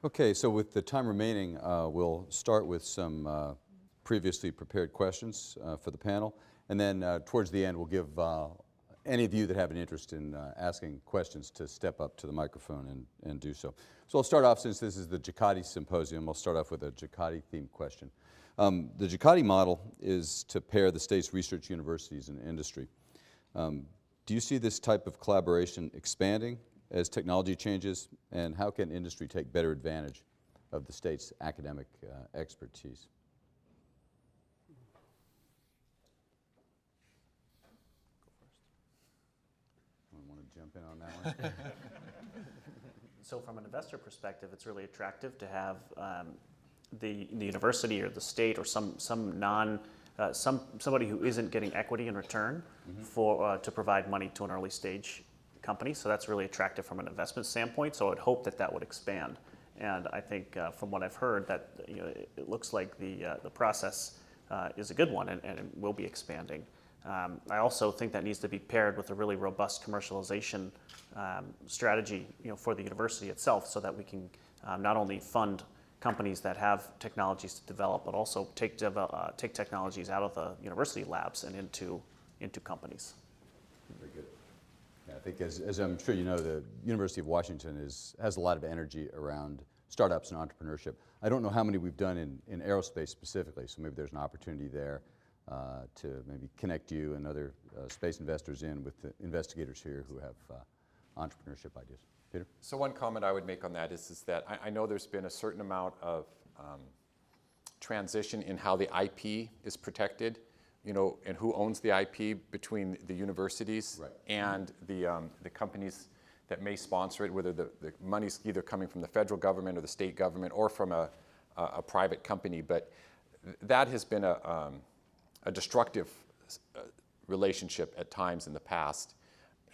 Okay, so with the time remaining, we'll start with some previously prepared questions for the panel, and then towards the end we'll give any of you that have an interest in asking questions to step up to the microphone and do so. So I'll start off, since this is the JCATI symposium, I'll start off with a JCATI themed question. The JCATI model is to pair the state's research universities and industry. Do you see this type of collaboration expanding as technology changes, and how can industry take better advantage of the state's academic expertise? Want to jump in on that one? So from an investor perspective, it's really attractive to have the university or the state or somebody who isn't getting equity in return for to provide money to an early stage company. So that's really attractive from an investment standpoint. So I'd hope that that would expand. And I think from what I've heard, that it looks like the process is a good one and it will be expanding. I also think that needs to be paired with a really robust commercialization strategy, for the university itself, so that we can not only fund companies that have technologies to develop, but also take technologies out of the university labs and into companies. Very good. Yeah, I think as I'm sure you know, the University of Washington has a lot of energy around startups and entrepreneurship. I don't know how many we've done in aerospace specifically, so maybe there's an opportunity there to maybe connect you and other space investors in with the investigators here who have entrepreneurship ideas. Peter? So one comment I would make on that is that I know there's been a certain amount of transition in how the IP is protected, and who owns the IP between the universities and the companies that may sponsor it, whether the money's either coming from the federal government or the state government or from a private company. But that has been a destructive relationship at times in the past,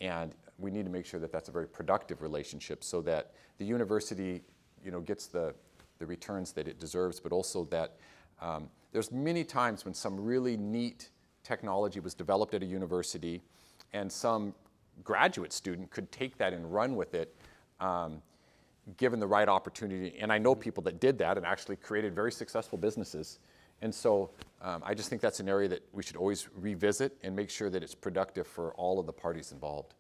and we need to make sure that that's a very productive relationship so that the university gets the returns that it deserves, but also that there's many times when some really neat technology was developed at a university and some graduate student could take that and run with it given the right opportunity. And I know people that did that and actually created very successful businesses. And so I just think that's an area that we should always revisit and make sure that it's productive for all of the parties involved.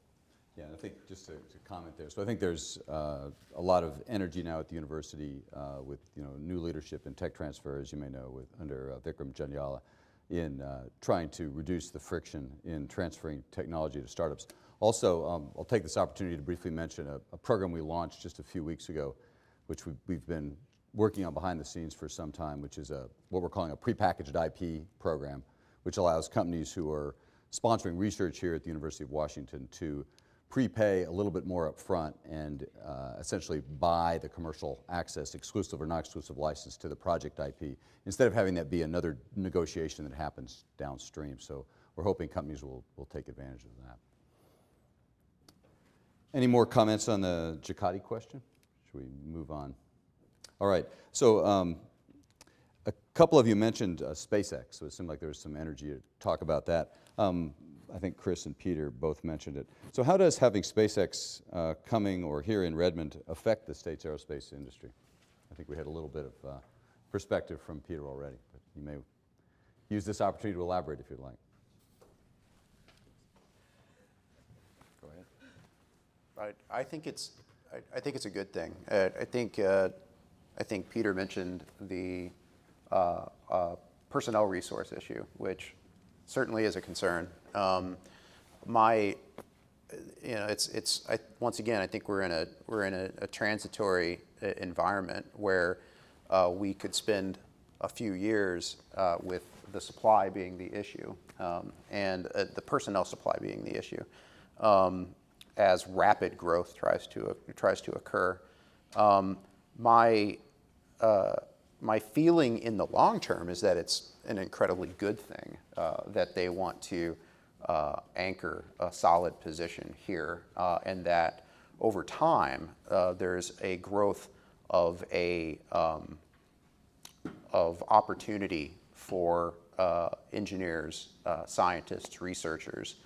Yeah, I think just to comment there. So I think there's a lot of energy now at the university with new leadership and tech transfer, as you may know, under Vikram Janyala, in trying to reduce the friction in transferring technology to startups. Also, I'll take this opportunity to briefly mention a program we launched just a few weeks ago, which we've been working on behind the scenes for some time, which is what we're calling a prepackaged IP program, which allows companies who are sponsoring research here at the University of Washington to prepay a little bit more up front and essentially buy the commercial access, exclusive or non-exclusive license to the project IP, instead of having that be another negotiation that happens downstream. So we're hoping companies will take advantage of that. Any more comments on the JCATI question? Should we move on? All right, so a couple of you mentioned SpaceX, so it seemed like there was some energy to talk about that. I think Chris and Peter both mentioned it. So how does having SpaceX coming or here in Redmond affect the state's aerospace industry? I think we had a little bit of perspective from Peter already, but you may use this opportunity to elaborate if you'd like. Go ahead. I think it's a good thing. I think Peter mentioned the personnel resource issue, which certainly is a concern. Once again, I think we're in a transitory environment where we could spend a few years with the supply being the issue and the personnel supply being the issue as rapid growth tries to occur. My feeling in the long term is that it's an incredibly good thing that they want to anchor a solid position here, and that over time there's a growth of opportunity for engineers, scientists, researchers,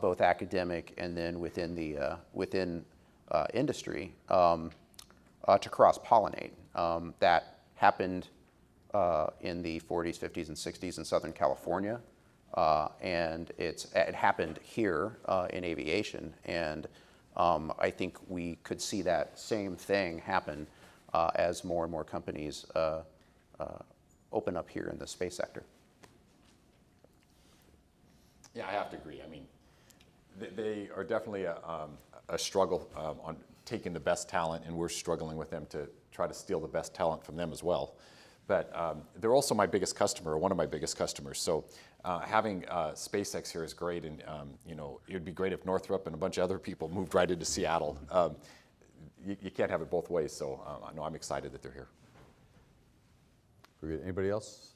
both academic and then within industry, to cross-pollinate. That happened in the 40s, 50s, and 60s in Southern California, and it happened here in aviation. And I think we could see that same thing happen as more and more companies open up here in the space sector. Yeah, I have to agree. I mean, they are definitely a struggle on taking the best talent, and we're struggling with them to try to steal the best talent from them as well. But they're also my biggest customer, one of my biggest customers. So having SpaceX here is great, and you know, it would be great if Northrop and a bunch of other people moved right into Seattle. You can't have it both ways, so no, I'm excited that they're here. Very good. Anybody else?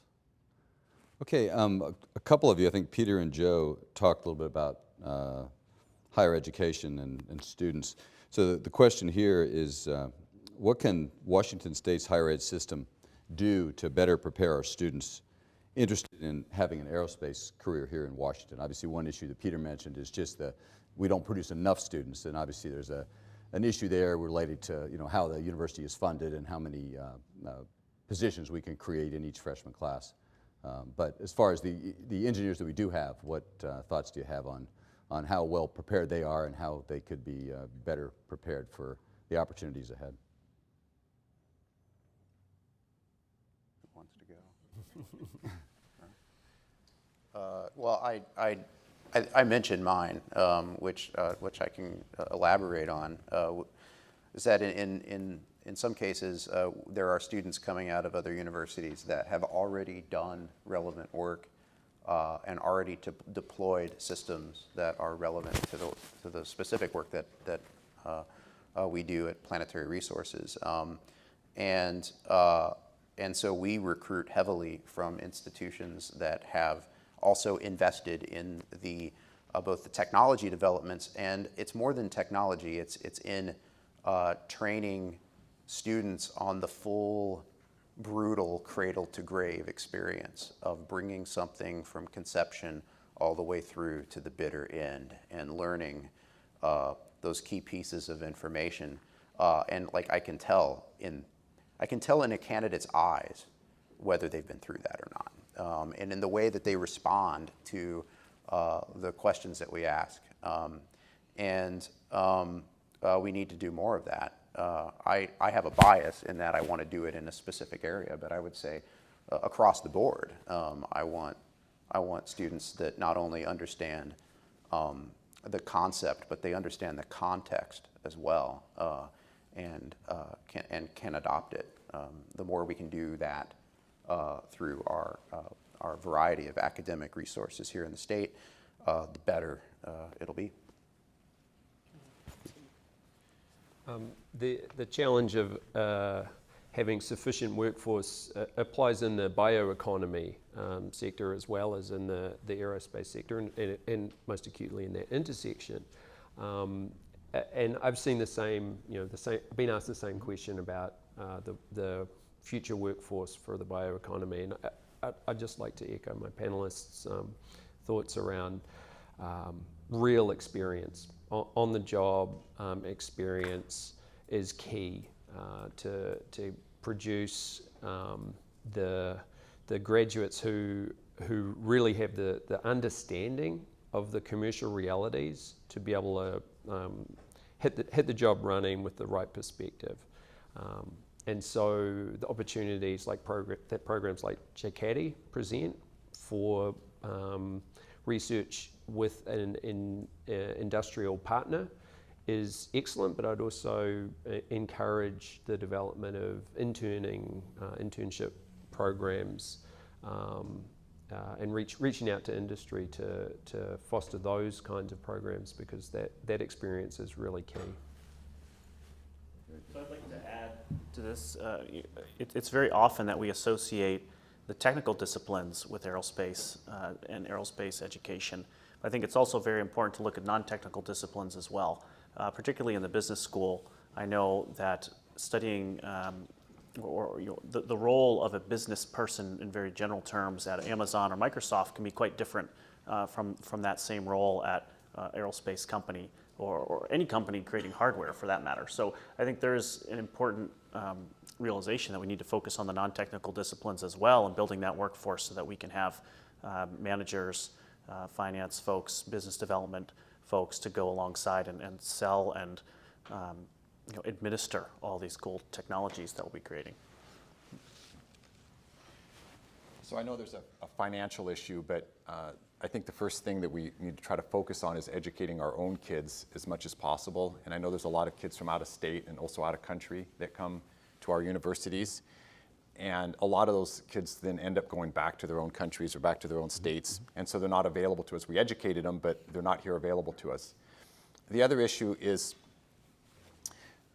Okay, a couple of you, I think Peter and Joe, talked a little bit about higher education and students. So the question here is, what can Washington State's higher ed system do to better prepare our students interested in having an aerospace career here in Washington? Obviously, one issue that Peter mentioned is just that we don't produce enough students, and obviously there's an issue there related to, you know, how the university is funded and how many positions we can create in each freshman class. But as far as the engineers that we do have, what thoughts do you have on how well prepared they are and how they could be better prepared for the opportunities ahead? Who wants to go? Well, I mentioned mine, which I can elaborate on. Is that in some cases there are students coming out of other universities that have already done relevant work and already deployed systems that are relevant to the specific work that we do at Planetary Resources, and so we recruit heavily from institutions that have also invested in both the technology developments, and it's more than technology. It's in training students on the full, brutal cradle-to-grave experience of bringing something from conception all the way through to the bitter end and learning those key pieces of information. And like I can tell in a candidate's eyes whether they've been through that or not, and in the way that they respond to the questions that we ask. We need to do more of that. I have a bias in that I want to do it in a specific area, but I would say across the board, I want students that not only understand the concept, but they understand the context as well, and can adopt it. The more we can do that through our variety of academic resources here in the state, the better it'll be. The challenge of having sufficient workforce applies in the bioeconomy sector as well as in the aerospace sector, and most acutely in that intersection. And I've seen the same, been asked the same question about the future workforce for the bioeconomy, and I'd just like to echo my panelists' thoughts around real experience. On the job experience is key to produce the graduates who really have the understanding of the commercial realities to be able to hit the job running with the right perspective. And so the opportunities like programs like JCATI present for research with an industrial partner is excellent, but I'd also encourage the development of internship programs and reaching out to industry to foster those kinds of programs, because that experience is really key. So I'd like to add to this. It's very often that we associate the technical disciplines with aerospace and aerospace education. I think it's also very important to look at non-technical disciplines as well, particularly in the business school. I know that studying the role of a business person in very general terms at Amazon or Microsoft can be quite different from that same role at aerospace company or any company creating hardware for that matter. So I think there's an important realization that we need to focus on the non-technical disciplines as well and building that workforce so that we can have managers, finance folks, business development folks to go alongside and sell and administer all these cool technologies that we'll be creating. So I know there's a financial issue, but I think the first thing that we need to try to focus on is educating our own kids as much as possible. And I know there's a lot of kids from out of state and also out of country that come to our universities. And a lot of those kids then end up going back to their own countries or back to their own states. And so they're not available to us. We educated them, but they're not here available to us. The other issue is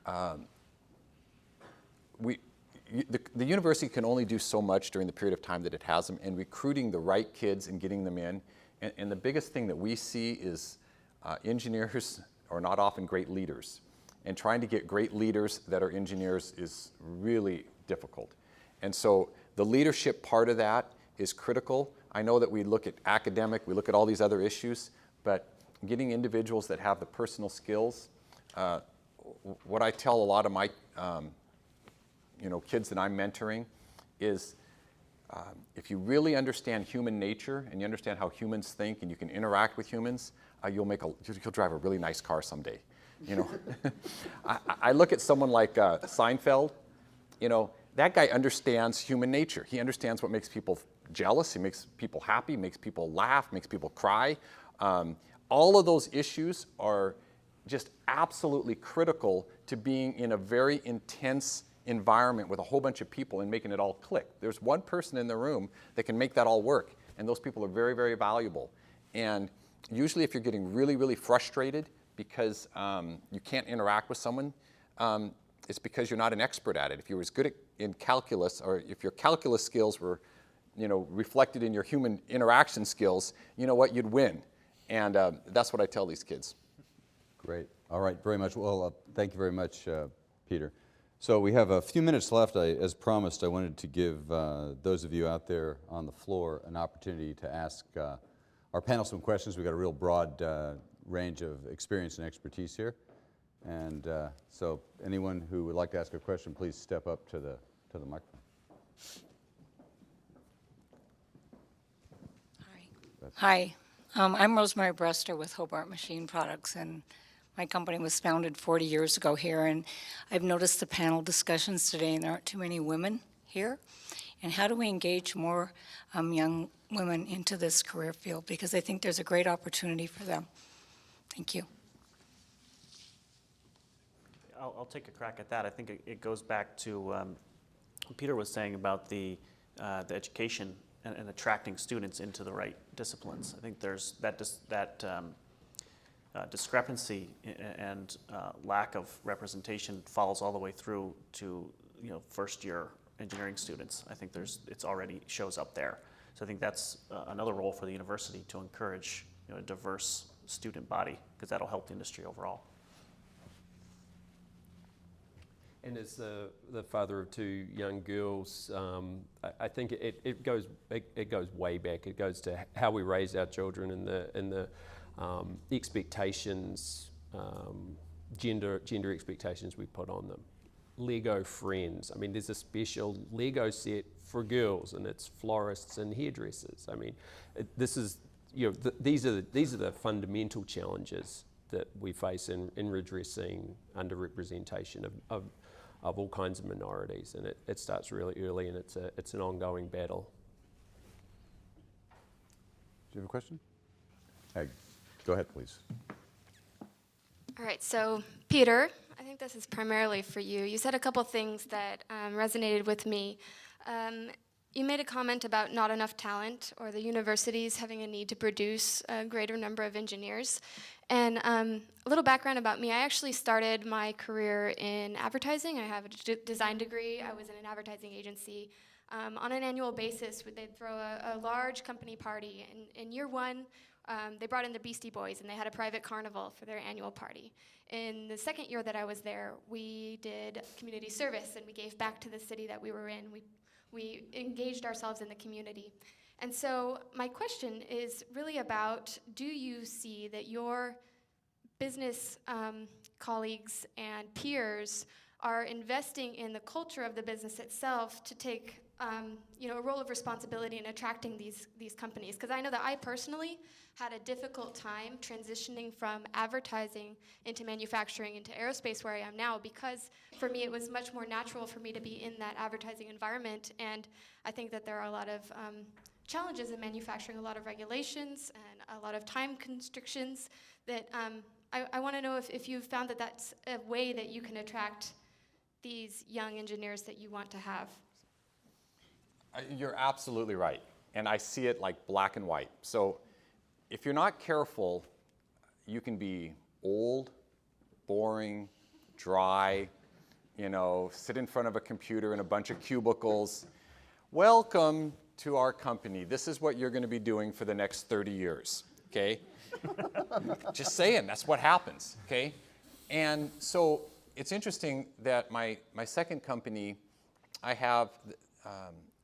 the university can only do so much during the period of time that it has them, and recruiting the right kids and getting them in. And the biggest thing that we see is engineers are not often great leaders. And trying to get great leaders that are engineers is really difficult. And so the leadership part of that is critical. I know that we look at academic, we look at all these other issues, but getting individuals that have the personal skills, what I tell a lot of my kids that I'm mentoring is if you really understand human nature and you understand how humans think and you can interact with humans, you'll drive a really nice car someday. I look at someone like Seinfeld. That guy understands human nature. He understands what makes people jealous. He makes people happy, makes people laugh, makes people cry. All of those issues are just absolutely critical to being in a very intense environment with a whole bunch of people and making it all click. There's one person in the room that can make that all work, and those people are very, very valuable. And usually if you're getting really, really frustrated because you can't interact with someone, it's because you're not an expert at it. If you were as good in calculus, or if your calculus skills were reflected in your human interaction skills, you know what, you'd win. And that's what I tell these kids. Great. All right, very much. Well, thank you very much, Peter. So we have a few minutes left. As promised, I wanted to give those of you out there on the floor an opportunity to ask our panel some questions. We've got a real broad range of experience and expertise here. And so anyone who would like to ask a question, please step up to the microphone. Hi. I'm Rosemary Brester with Hobart Machine Products, and my company was founded 40 years ago here, and I've noticed the panel discussions today, and there aren't too many women here. And how do we engage more young women into this career field? Because I think there's a great opportunity for them. Thank you. I'll take a crack at that. I think it goes back to what Peter was saying about the education and attracting students into the right disciplines. I think there's that discrepancy and lack of representation follows all the way through to first-year engineering students. I think it's already shows up there. So I think that's another role for the university to encourage a diverse student body, because that'll help the industry overall. And as the father of two young girls, I think it goes way back. It goes to how we raise our children and the expectations, gender expectations we put on them. Lego friends. I mean, there's a special Lego set for girls, and it's florists and hairdressers. I mean, this is these are the fundamental challenges that we face in redressing underrepresentation of all kinds of minorities, and it starts really early, and it's an ongoing battle. Do you have a question? Hey, go ahead, please. All right, so Peter, I think this is primarily for you. You said a couple things that resonated with me. You made a comment about not enough talent, or the universities having a need to produce a greater number of engineers. And a little background about me, I actually started my career in advertising. I have a design degree. I was in an advertising agency. On an annual basis, they'd throw a large company party. And in year one, they brought in the Beastie Boys, and they had a private carnival for their annual party. In the second year that I was there, we did community service, and we gave back to the city that we were in. We engaged ourselves in the community. And so my question is really about, do you see that your business colleagues and peers are investing in the culture of the business itself to take a role of responsibility in attracting these companies? Because I know that I personally had a difficult time transitioning from advertising into manufacturing into aerospace, where I am now, because for me it was much more natural for me to be in that advertising environment. And I think that there are a lot of challenges in manufacturing, a lot of regulations and a lot of time constrictions that I want to know if you've found that that's a way that you can attract these young engineers that you want to have. You're absolutely right. And I see it like black and white. So if you're not careful, you can be old, boring, dry, you know, sit in front of a computer in a bunch of cubicles. Welcome to our company. This is what you're going to be doing for the next 30 years, okay? Just saying, that's what happens, okay? And so it's interesting that my second company, I have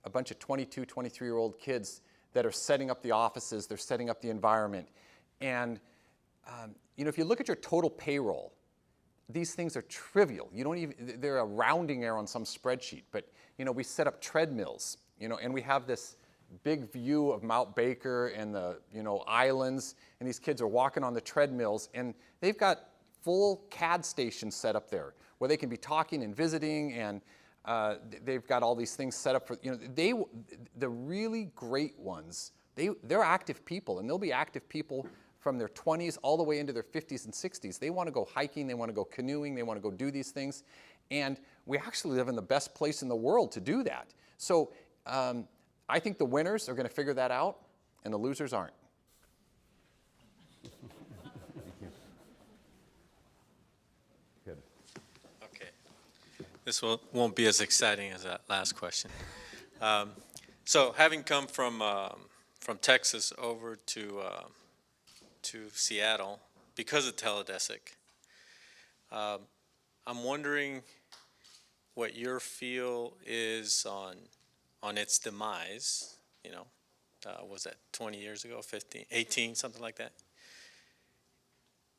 a bunch of 22, 23-year-old kids that are setting up the offices, they're setting up the environment. And you know, if you look at your total payroll, these things are trivial. You don't even, they're a rounding error on some spreadsheet. But you know, we set up treadmills, you know, and we have this big view of Mount Baker and the, you know, islands, and these kids are walking on the treadmills, and they've got full CAD stations set up there where they can be talking and visiting, and they've got all these things set up for, you know, the really great ones, they're active people, and they'll be active people from their 20s all the way into their 50s and 60s. They want to go hiking, they want to go canoeing, they want to go do these things, and we actually live in the best place in the world to do that. So I think the winners are going to figure that out, and the losers aren't. Good. Okay. This won't be as exciting as that last question. So having come from Texas over to Seattle because of Teledesic, I'm wondering what your feel is on its demise. You know, was that 20 years ago, 15, 18, something like that?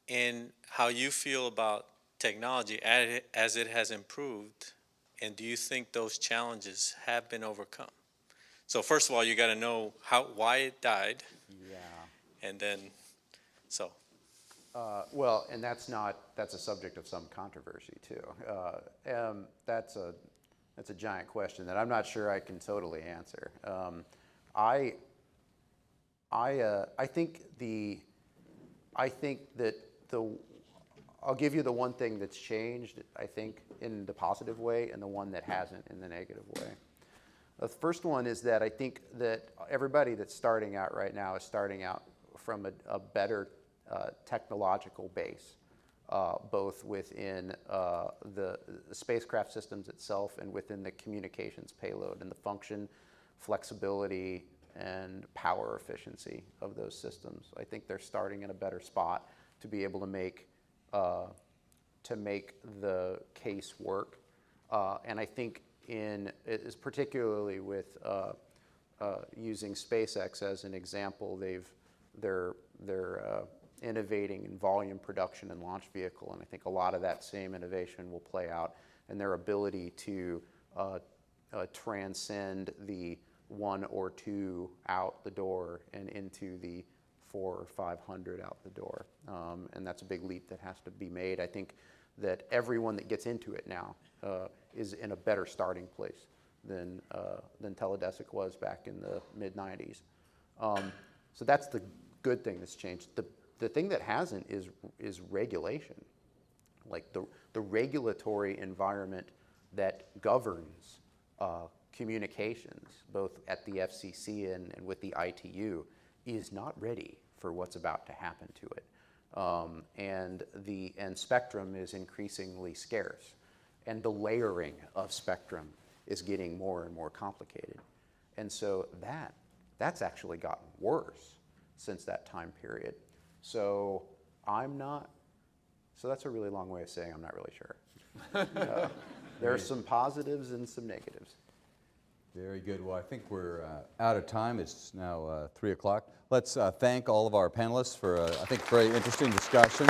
And how you feel about technology as it has improved, and do you think those challenges have been overcome? So first of all, you got to know why it died. Yeah. And then, so. Well, and that's a subject of some controversy too. That's a giant question that I'm not sure I can totally answer. I think that I'll give you the one thing that's changed, I think, in the positive way, and the one that hasn't in the negative way. The first one is that I think that everybody that's starting out right now is starting out from a better technological base, both within the spacecraft systems itself and within the communications payload and the function, flexibility, and power efficiency of those systems. I think they're starting in a better spot to be able to make the case work. And I think particularly with using SpaceX as an example, they're innovating in volume production and launch vehicle, and I think a lot of that same innovation will play out in their ability to transcend the 1 or 2 out the door and into the 400 or 500 out the door. And that's a big leap that has to be made. I think that everyone that gets into it now is in a better starting place than Teledesic was back in the mid-90s. So that's the good thing that's changed. The thing that hasn't is regulation. Like the regulatory environment that governs communications, both at the FCC and with the ITU, is not ready for what's about to happen to it. And spectrum is increasingly scarce. And the layering of spectrum is getting more and more complicated. And so that's actually gotten worse since that time period. So that's a really long way of saying I'm not really sure. There are some positives and some negatives. Very good. Well, I think we're out of time. It's now 3 o'clock. Let's thank all of our panelists for, I think, very interesting discussion.